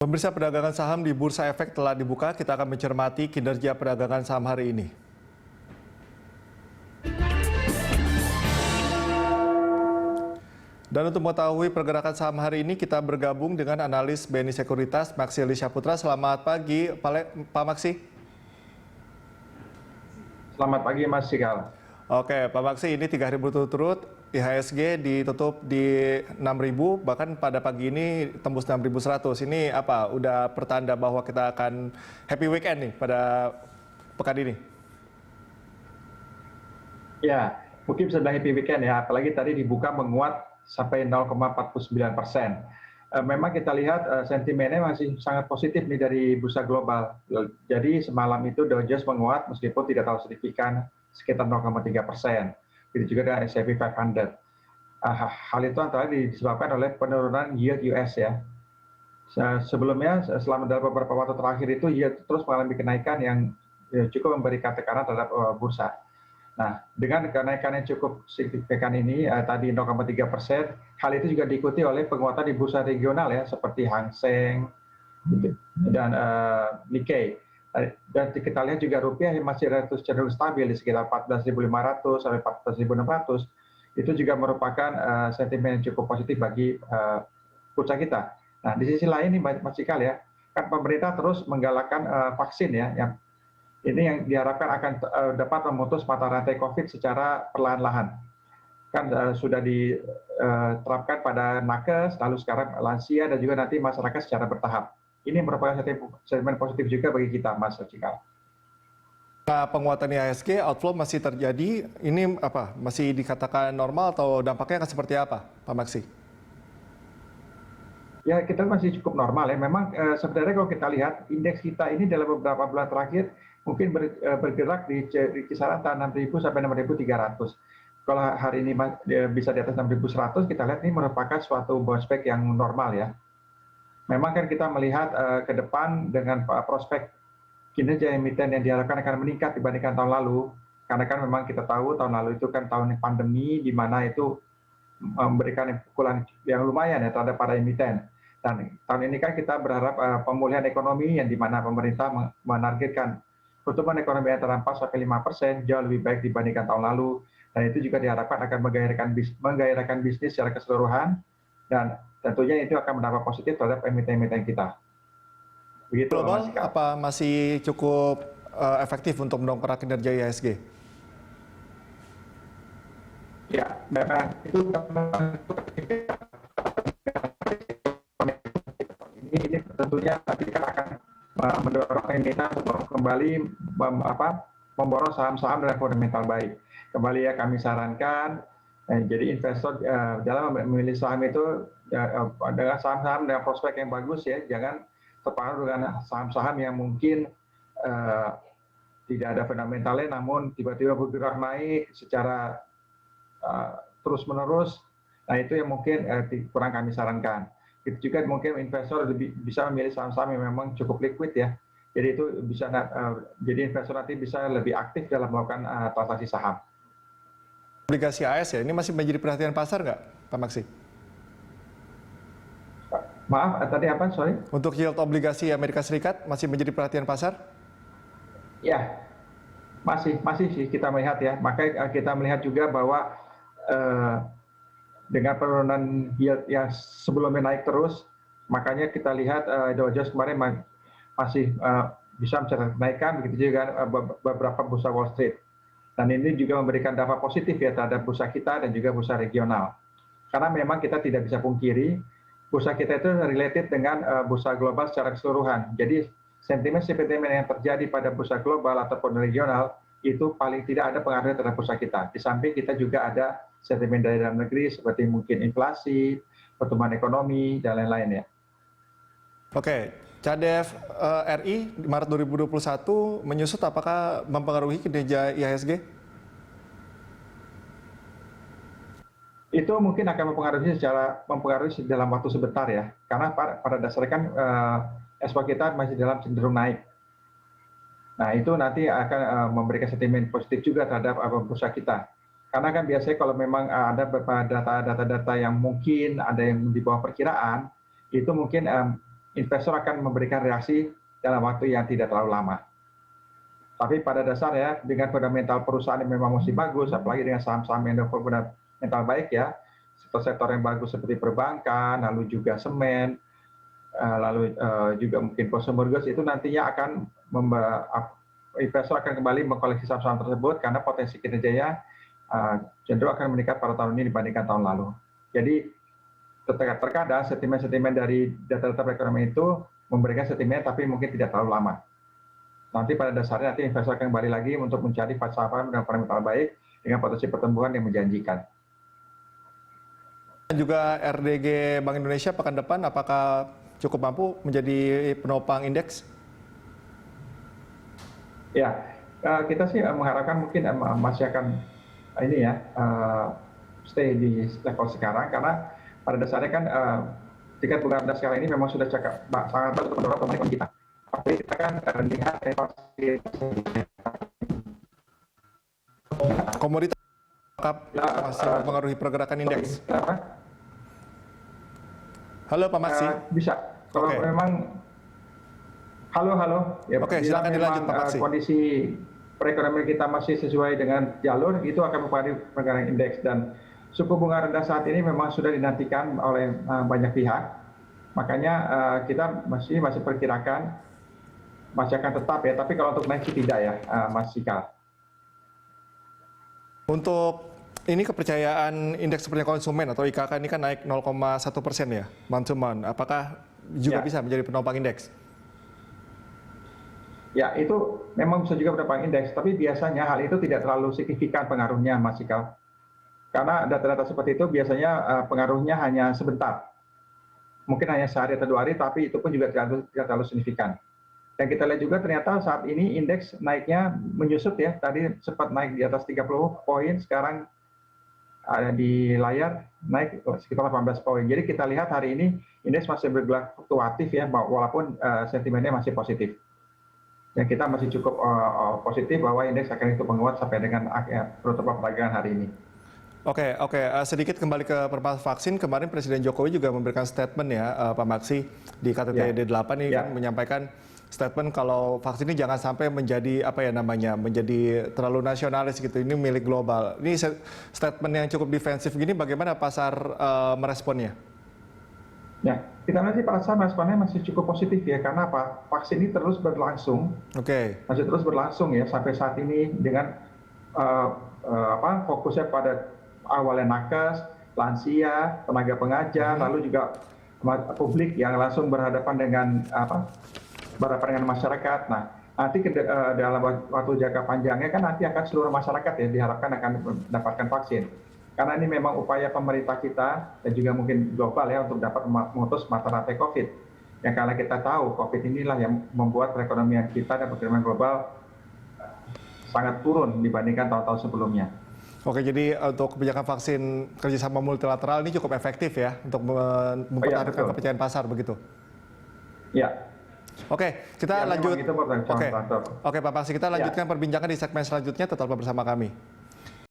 Pemirsa, perdagangan saham di Bursa Efek telah dibuka. Kita akan mencermati kinerja perdagangan saham hari ini. Dan untuk mengetahui pergerakan saham hari ini, kita bergabung dengan analis BNI Sekuritas, Maksi Elisha Putra. Selamat pagi, Pak Maksi. Selamat pagi, Mas Sikal. Oke, Pak Maksi, ini 3 hari berturut-turut IHSG ditutup di 6.000, bahkan pada pagi ini tembus 6.100. Ini apa? Udah pertanda bahwa kita akan happy weekend nih pada pekan ini? Ya, mungkin bisa bilang happy weekend ya, apalagi tadi dibuka menguat sampai 0,49%. Memang kita lihat sentimennya masih sangat positif nih dari bursa global. Jadi semalam itu Dow Jones menguat meskipun tidak terlalu signifikan, sekitar 0,3%. Begitu juga dengan S&P 500. Hal itu antara disebabkan oleh penurunan yield US ya. Sebelumnya, selama dalam beberapa waktu terakhir itu yield terus mengalami kenaikan yang cukup memberikan tekanan terhadap bursa. Nah, dengan kenaikan yang cukup signifikan ini, tadi 0,3%, hal itu juga diikuti oleh penguatan di bursa regional ya, seperti Hang Seng dan Nikkei. Dan kita lihat juga rupiah yang masih relatif cenderung stabil di sekitar 14.500 sampai 14.600. Itu juga merupakan sentimen yang cukup positif bagi bursa kita. Nah, di sisi lain nih Mas Cikal ya, kan pemerintah terus menggalakkan vaksin ya, ini yang diharapkan akan dapat memutus mata rantai COVID secara perlahan-lahan. Kan sudah diterapkan pada nakes, lalu sekarang lansia dan juga nanti masyarakat secara bertahap. Ini merupakan sentimen positif juga bagi kita, Mas Cikal. Nah, penguatan IHSG, outflow masih terjadi. Ini apa? Masih dikatakan normal atau dampaknya akan seperti apa, Pak Maksi? Ya, kita masih cukup normal ya. Memang sebenarnya kalau kita lihat indeks kita ini dalam beberapa bulan terakhir mungkin bergerak di kisaran 6.000 sampai 6.300. Kalau hari ini bisa di atas 6.100, kita lihat ini merupakan suatu bounce back yang normal ya. Memang kan kita melihat ke depan dengan prospek kinerja emiten yang diharapkan akan meningkat dibandingkan tahun lalu. Karena kan memang kita tahu tahun lalu itu kan tahun pandemi di mana itu memberikan pukulan yang lumayan ya terhadap para emiten. Dan tahun ini kan kita berharap pemulihan ekonomi yang di mana pemerintah menargetkan pertumbuhan ekonomi antara 4-5% jauh lebih baik dibandingkan tahun lalu. Dan itu juga diharapkan akan menggairahkan bisnis secara keseluruhan dan tentunya itu akan berdampak positif terhadap emiten-emiten kita. Begitu, global, apa masih cukup efektif untuk mendongkrak kinerja IHSG? Ya, memang itu ini tentunya nanti kan akan mendorong emiten untuk kembali memborong saham-saham dengan fundamental baik. Kembali ya kami sarankan, jadi investor dalam memilih saham itu dengan saham-saham dengan prospek yang bagus ya, jangan terpengaruh dengan saham-saham yang mungkin tidak ada fundamentalnya, namun tiba-tiba bergerak naik secara terus-menerus. Nah itu yang mungkin kurang kami sarankan. Itu juga mungkin investor bisa memilih saham-saham yang memang cukup liquid ya. Jadi itu bisa jadi investor nanti bisa lebih aktif dalam melakukan transaksi saham. Obligasi AS ya, ini masih menjadi perhatian pasar nggak, Pak Maksi? Maaf, tadi apa? Sorry. Untuk yield obligasi Amerika Serikat masih menjadi perhatian pasar? Ya, masih sih kita melihat ya. Makanya kita melihat juga bahwa dengan penurunan yield yang sebelumnya naik terus, makanya kita lihat Dow Jones kemarin masih bisa mencatat kenaikan, begitu juga beberapa bursa Wall Street. Dan ini juga memberikan dampak positif ya terhadap bursa kita dan juga bursa regional. Karena memang kita tidak bisa pungkiri, bursa kita itu related dengan bursa global secara keseluruhan. Jadi sentimen yang terjadi pada bursa global ataupun regional itu paling tidak ada pengaruhnya terhadap bursa kita. Di samping kita juga ada sentimen dari dalam negeri seperti mungkin inflasi, pertumbuhan ekonomi, dan lain-lain ya. Oke, CADEV RI di Maret 2021 menyusut, apakah mempengaruhi kinerja IHSG? Itu mungkin akan mempengaruhi dalam waktu sebentar ya. Karena pada dasarnya kan ekspor kita masih dalam cenderung naik. Nah itu nanti akan memberikan sentimen positif juga terhadap bursa kita. Karena kan biasanya kalau memang ada beberapa data-data yang mungkin ada yang di bawah perkiraan, itu mungkin investor akan memberikan reaksi dalam waktu yang tidak terlalu lama. Tapi pada dasarnya dengan fundamental perusahaan yang memang masih bagus, apalagi dengan saham-saham yang fundamental baik ya, sektor-sektor yang bagus seperti perbankan, lalu juga semen, lalu juga mungkin consumer goods, itu nantinya akan investor akan kembali mengkoleksi saham-saham tersebut karena potensi kinerjanya cenderung akan meningkat pada tahun ini dibandingkan tahun lalu. Jadi terkadang sentimen-sentimen dari data-data perekonomian itu memberikan sentimen tapi mungkin tidak terlalu lama. Nanti pada dasarnya nanti investor akan kembali lagi untuk mencari saham dengan fundamental baik dengan potensi pertumbuhan yang menjanjikan. Dan juga RDG Bank Indonesia pekan depan apakah cukup mampu menjadi penopang indeks? Ya, kita sih mengharapkan mungkin masih akan stay di level sekarang karena pada dasarnya kan tingkat bunga rendah sekarang ini memang sudah sangat bagus untuk mendorong pemerintah kita. Tapi kita kan lihat komoditas masih mempengaruhi pergerakan indeks. Halo Pak Maksi. Bisa. Kalau memang halo. Ya, oke, silakan dilanjut Pak Maksi. Kondisi perekonomian kita masih sesuai dengan jalur, itu akan mempengaruhi pergerakan indeks dan suku bunga rendah saat ini memang sudah dinantikan oleh banyak pihak. Makanya kita masih perkirakan masih akan tetap ya, tapi kalau untuk naik sih tidak ya, Mas Sikal. Untuk ini kepercayaan indeks kepercayaan konsumen atau IKK ini kan naik 0,1% ya, month to month. Apakah juga bisa menjadi penopang indeks? Ya, itu memang bisa juga penopang indeks, tapi biasanya hal itu tidak terlalu signifikan pengaruhnya, Mas Sikal. Karena data-data seperti itu biasanya pengaruhnya hanya sebentar. Mungkin hanya sehari atau 2 hari, tapi itu pun juga tidak terlalu signifikan. Dan kita lihat juga ternyata saat ini indeks naiknya menyusut ya. Tadi sempat naik di atas 30 poin, sekarang ada di layar naik sekitar 18 poin. Jadi kita lihat hari ini indeks masih bergerak fluktuatif ya, walaupun sentimennya masih positif. Dan kita masih cukup positif bahwa indeks akan itu menguat sampai dengan penutupan perdagangan hari ini. Oke. Sedikit kembali ke permasalahan vaksin. Kemarin Presiden Jokowi juga memberikan statement ya, Pak Maksi, di KTT D8 ini kan menyampaikan statement kalau vaksin ini jangan sampai menjadi menjadi terlalu nasionalis gitu. Ini milik global. Ini statement yang cukup defensif gini, bagaimana pasar meresponnya? Ya, kita lihat pasar meresponnya masih cukup positif ya, karena apa? Vaksin ini terus berlangsung. Masih terus berlangsung ya sampai saat ini dengan fokusnya pada awalnya nakes, lansia, tenaga pengajar, lalu juga publik yang langsung berhadapan dengan masyarakat. Nah, nanti dalam waktu jangka panjangnya kan nanti akan seluruh masyarakat ya diharapkan akan mendapatkan vaksin. Karena ini memang upaya pemerintah kita dan juga mungkin global ya untuk dapat memutus mata rantai COVID. Yang karena kita tahu COVID inilah yang membuat perekonomian kita dan perekonomian global sangat turun dibandingkan tahun-tahun sebelumnya. Oke, jadi untuk kebijakan vaksin kerjasama multilateral ini cukup efektif ya untuk mempertahankan kepercayaan pasar begitu? Ya. Oke, kita lanjut. Oke, Pak Maksi, kita lanjutkan perbincangan di segmen selanjutnya. Tetaplah bersama kami.